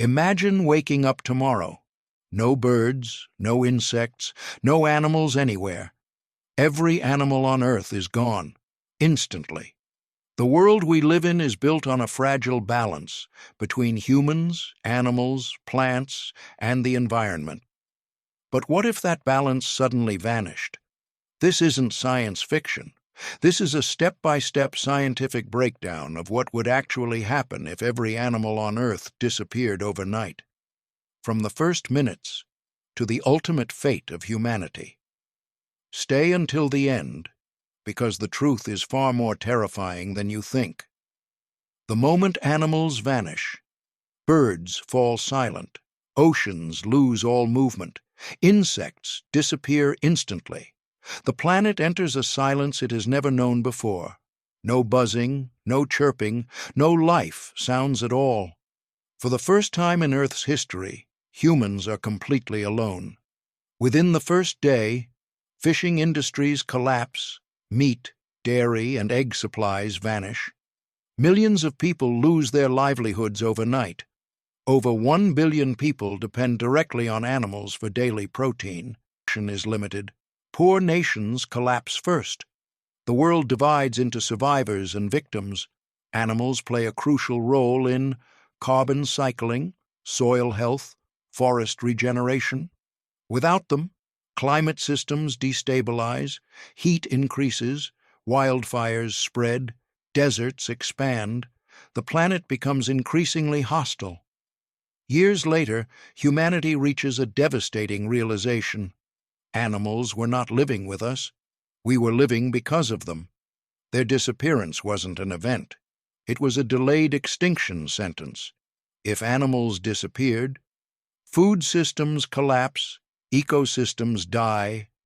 Imagine waking up tomorrow. No birds, no insects, no animals anywhere. Every animal on Earth is gone, instantly. The world we live in is built on a fragile balance between humans, animals, plants, and the environment. But what if that balance suddenly vanished? This isn't science fiction. This is a step-by-step scientific breakdown of what would actually happen if every animal on Earth disappeared overnight. From the first minutes to the ultimate fate of humanity. Stay until the end, because the truth is far more terrifying than you think. The moment animals vanish, birds fall silent, oceans lose all movement, insects disappear instantly. The planet enters a silence it has never known before. No buzzing, no chirping, no life sounds at all. For the first time in Earth's history, humans are completely alone. Within the first day, fishing industries collapse, meat, dairy, and egg supplies vanish. Millions of people lose their livelihoods overnight. Over 1 billion people depend directly on animals for daily protein. Production is limited. Poor nations collapse first. The world divides into survivors and victims. Animals play a crucial role in carbon cycling, soil health, forest regeneration. Without them, climate systems destabilize, heat increases, wildfires spread, deserts expand. The planet becomes increasingly hostile. Years later, humanity reaches a devastating realization. Animals were not living with us. We were living because of them. Their disappearance wasn't an event. It was a delayed extinction sentence. If animals disappeared, food systems collapse, ecosystems die,